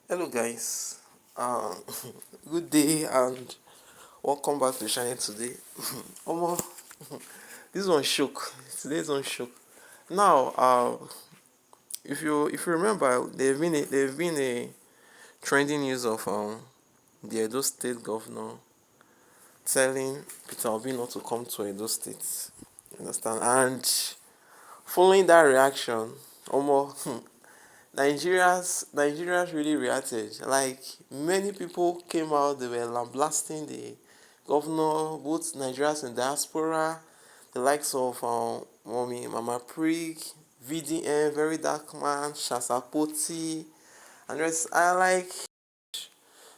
Hello guys, um, good day and welcome back to the channel today. Omo, this one shook. Today's one shook. Now, if you remember, there have been a trending news of the Edo State governor telling Peter Obi not to come to Edo State. You understand? And following that reaction, Omo, Nigerians really reacted. Like many people came out, they were lambasting the governor, both Nigerians in diaspora, the likes of Mommy Mama Prig, VDM, Very Dark Man, Shasapoti, and rest. I like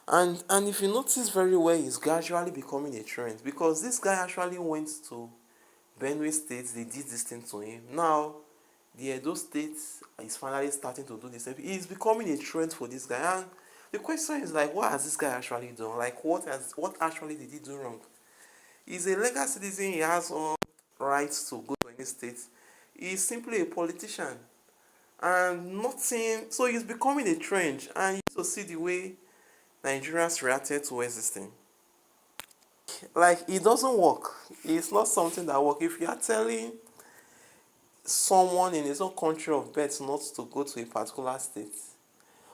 and if you notice very well, it's gradually becoming a trend because this guy actually went to Benue State. They did this thing to him. Now the Edo State is finally starting to do the same. It's becoming a trend for this guy. And the question is like, what has this guy actually done? Like, what actually did he do wrong? He's a legal citizen. He has all rights to go to any state. He's simply a politician, and nothing. So he's becoming a trend. And you need to see the way Nigerians reacted towards this thing. Like, it doesn't work. It's not something that works. If you are telling someone in his own country of birth not to go to a particular state,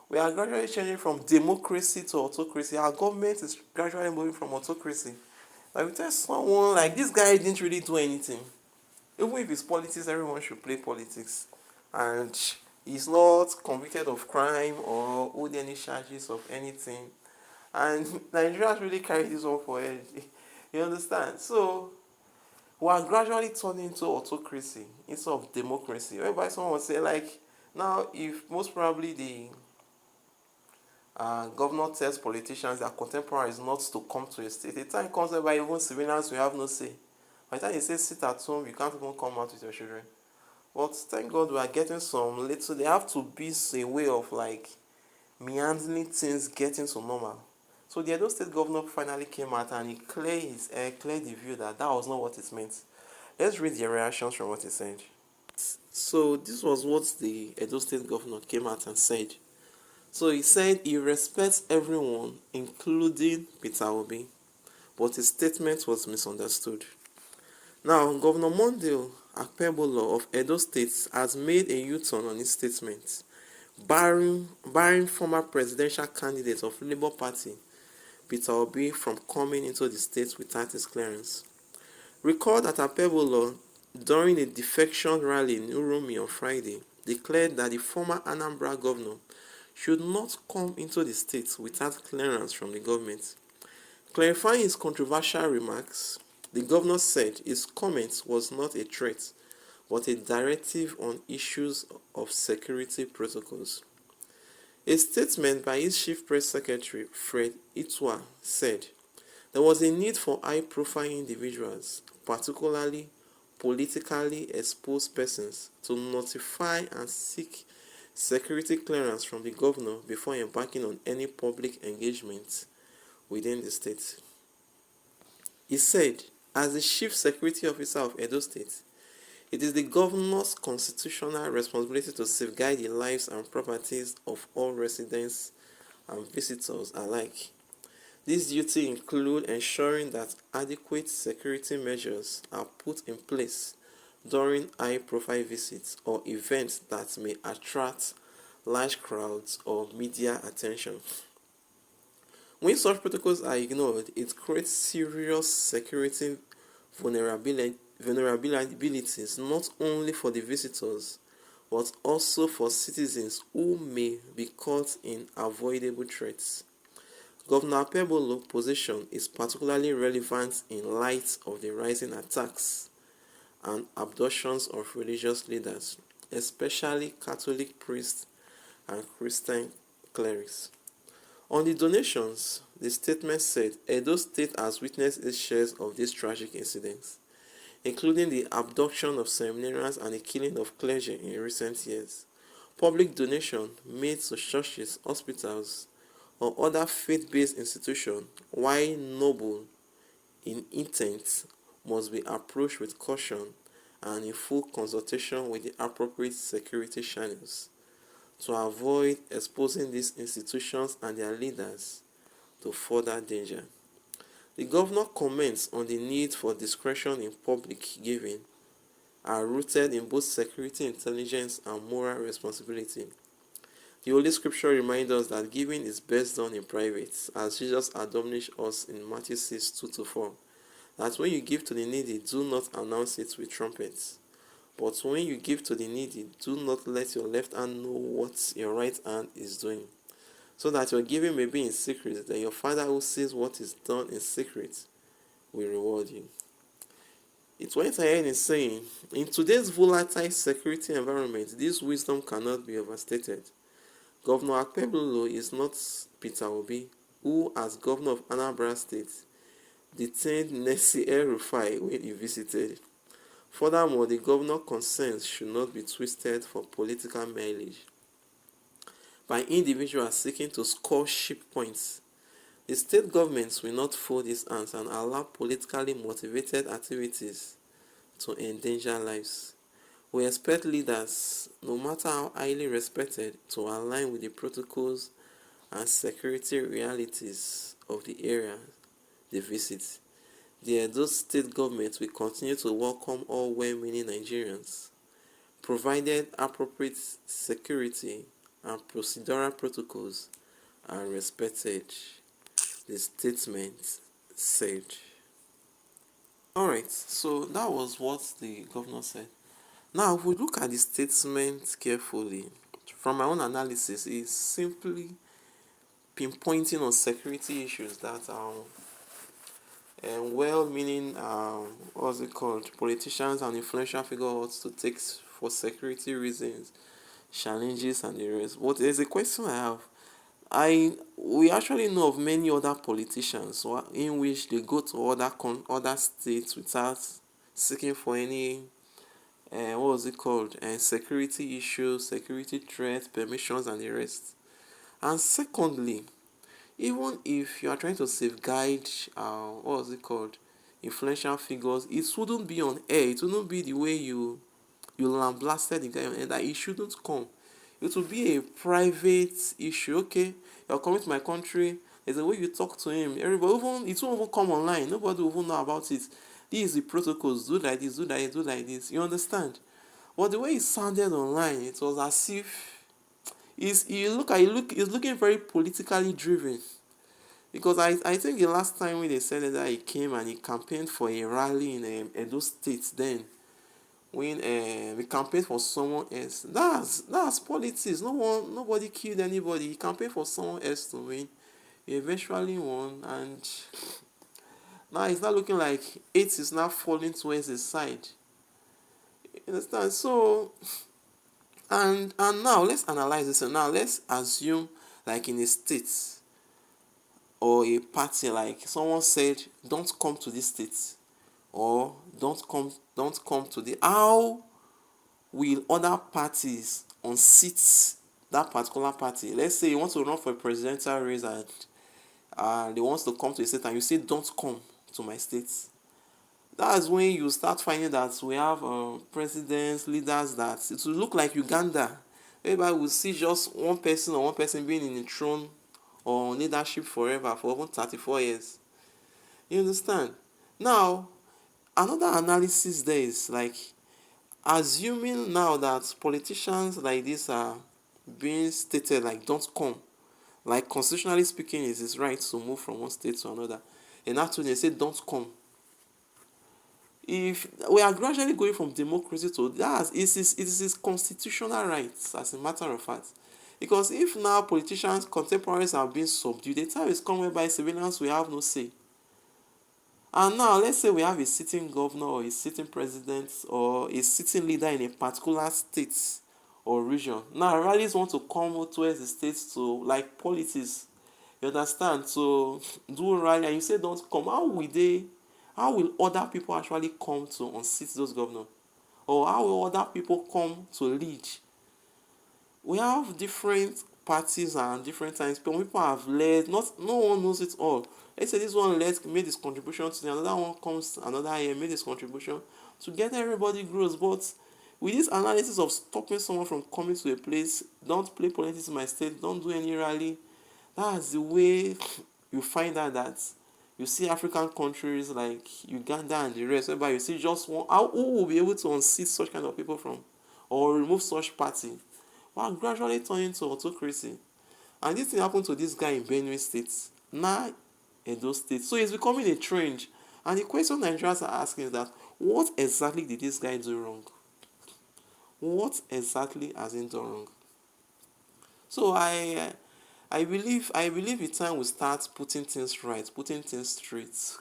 we are gradually changing from democracy to autocracy. Our government is gradually moving from autocracy. Like, we tell someone like this guy didn't really do anything. Even if it's politics, everyone should play politics. And he's not convicted of crime or owed any charges of anything. And Nigerians really carry this one for head. You understand? So we are gradually turning into autocracy instead of democracy. Whereby someone would say like, now if most probably the governor tells politicians that contemporaries not to come to a state, the time comes whereby even civilians will have no say. By the time they say sit at home, you can't even come out with your children. But thank God we are getting some little. There have to be a way of like meandering things getting to normal. So the Edo State governor finally came out and he cleared the view that that was not what it meant. Let's read the reactions from what he said. So this was what the Edo State governor came out and said. So he said he respects everyone, including Peter Obi, but his statement was misunderstood. Now, Governor Monday Akpebolo of Edo State has made a U-turn on his statement, barring former presidential candidate of Labour Party, Peter Obi, from coming into the state without his clearance. Recall that Akpebolo, during a defection rally in Uromi on Friday, declared that the former Anambra governor should not come into the state without clearance from the government. Clarifying his controversial remarks, the governor said his comment was not a threat, but a directive on issues of security protocols. A statement by his chief press secretary, Fred Itwa, said there was a need for high-profile individuals, particularly politically exposed persons, to notify and seek security clearance from the governor before embarking on any public engagement within the state. He said, as the chief security officer of Edo State, it is the governor's constitutional responsibility to safeguard the lives and properties of all residents and visitors alike. This duty includes ensuring that adequate security measures are put in place during high-profile visits or events that may attract large crowds or media attention. When such protocols are ignored, it creates serious security vulnerabilities not only for the visitors but also for citizens who may be caught in avoidable threats. Governor Akpebolo's position is particularly relevant in light of the rising attacks and abductions of religious leaders, especially Catholic priests and Christian clerics. On the donations, the statement said Edo State has witnessed its share of these tragic incidents, including the abduction of seminarians and the killing of clergy in recent years. Public donation made to churches, hospitals, or other faith-based institutions, while noble in intent, must be approached with caution and in full consultation with the appropriate security channels. to avoid exposing these institutions and their leaders to further danger. The governor comments on the need for discretion in public giving are rooted in both security intelligence and moral responsibility. The Holy Scripture reminds us that giving is best done in private, as Jesus admonished us in Matthew 6, 2-4, that when you give to the needy, do not announce it with trumpets. But when you give to the needy, do not let your left hand know what your right hand is doing, so that your giving may be in secret, then your Father who sees what is done in secret will reward you. It went ahead in saying, in today's volatile security environment, this wisdom cannot be overstated. Governor Akpebolo is not Peter Obi, who, as governor of Anambra State, detained Nessie El-Rufai when he visited. Furthermore, the governor's concerns should not be twisted for political mileage by individuals seeking to score cheap points. The state governments will not fold its hands and allow politically motivated activities to endanger lives. We expect leaders, no matter how highly respected, to align with the protocols and security realities of the area they visit. The Edo state government will continue to welcome all well-meaning Nigerians, provided appropriate security and procedural protocols are respected, the statement said. Alright, so that was what the governor said. Now, if we look at the statement carefully, from my own analysis, it's simply pinpointing on security issues that well-meaning, politicians and influential figures ought to take for security reasons, challenges, and the rest. But there's a question I have. We actually know of many other politicians in which they go to other states without seeking for any security issues, security threats, permissions, and the rest. And secondly, even if you are trying to safeguard influential figures, it wouldn't be on air. It wouldn't be the way you lambasted the guy on air, that it shouldn't come. It will be a private issue. Okay, you're coming to my country, there's a way you talk to him. Everybody, it won't even come online. Nobody will even know about it. These are the protocols. Do like this, do like this, do like this. You understand? But the way it sounded online, it was as if he's looking very politically driven. Because I think the last time when they said that he came and he campaigned for a rally in Edo State, then when we campaigned for someone else, that's politics. Nobody killed anybody. He campaigned for someone else to win. He eventually won, and now it's not looking like it is now falling towards his side. You understand? So, and now let's analyze this. And now let's assume, like in a state or a party, like someone said, don't come to this state, or don't come to the. How will other parties unseat that particular party? Let's say you want to run for a presidential race and they want to come to a state and you say don't come to my state. That's when you start finding that we have presidents, leaders, that it will look like Uganda. Everybody will see just one person being in the throne or leadership forever for over 34 years. You understand? Now, another analysis there is like, assuming now that politicians like this are being stated like don't come, like constitutionally speaking, it is right to move from one state to another, and after they say don't come. If we are gradually going from democracy to that, it is constitutional rights, as a matter of fact. Because if now politicians, contemporaries are being subdued, the time is come whereby civilians will have no say. And now, let's say we have a sitting governor or a sitting president or a sitting leader in a particular state or region. Now, rallies want to come towards the states to, like politics, you understand, to do rally, and you say don't come. How will other people actually come to unseat those governors? Or how will other people come to lead? We have different parties and different times. People have led, no one knows it all. Let's say this one made this contribution to the another one comes another year, made this contribution. Together everybody grows, but with this analysis of stopping someone from coming to a place, don't play politics in my state, don't do any rally, that's the way you find out that you see African countries like Uganda and the rest, whereby you see just one, who will be able to unseat such kind of people from, or remove such party, while gradually turning to autocracy. And this thing happened to this guy in Benue State, now Edo State. So it's becoming a trend. And the question Nigerians are asking is that, what exactly did this guy do wrong? What exactly has he done wrong? So I believe the time we start putting things right, putting things straight,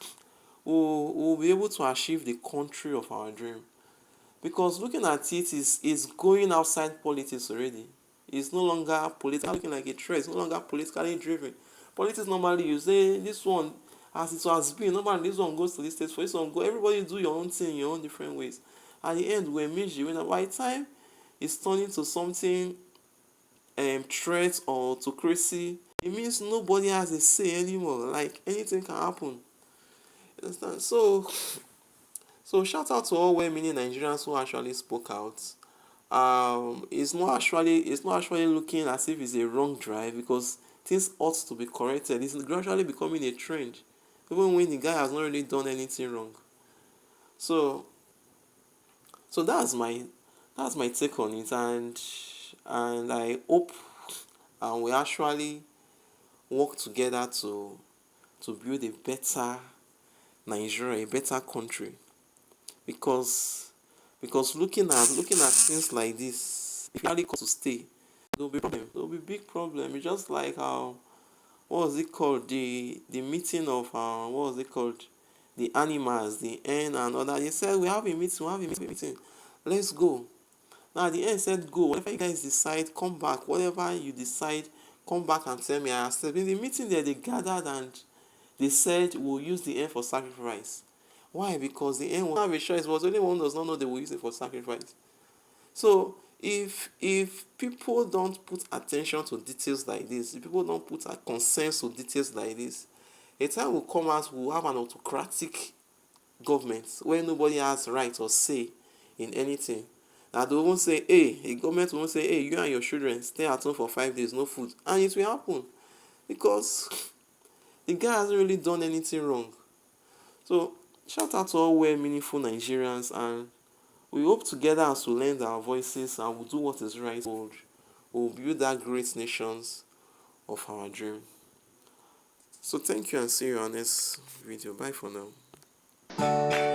we'll be able to achieve the country of our dream. Because looking at it is going outside politics already. It's no longer political, looking like a threat. It's no longer politically driven. Politics normally, you say this one, as it has been, normally this one goes to this state, for this one go. Everybody do your own thing in your own different ways. At the end, we emerge the winner. By the time it's turning to something threat or autocracy, it means nobody has a say anymore. Like anything can happen. You understand? So shout out to all well-meaning Nigerians who actually spoke out. It's not actually looking as if it's a wrong drive, because things ought to be corrected. It's gradually becoming a trend, even when the guy has not really done anything wrong. So that's my take on it, and I hope we actually work together to build a better Nigeria, a better country. Because looking at things like this, if you really come to stay, there'll be big problem. It's just like what was it called, the meeting of what was it called, the animals, the hen and other. They said we have a meeting, let's go. Now the end said go. Whatever you guys decide, come back. Whatever you decide, come back and tell me I accept. In the meeting there, they gathered and they said we'll use the end for sacrifice. Why? Because the end will not have a choice, but only one does not know they will use it for sacrifice. So if people don't put attention to details like this, if people don't put a consent to details like this, a time will come out we'll have an autocratic government where nobody has right or say in anything. Now they won't say, hey, a government won't say, hey, you and your children stay at home for 5 days, no food. And it will happen. Because the guy hasn't really done anything wrong. So shout out to all well meaningful Nigerians, and we hope together as we lend our voices and we'll do what is right, we'll build that great nations of our dream. So thank you and see you on next video. Bye for now.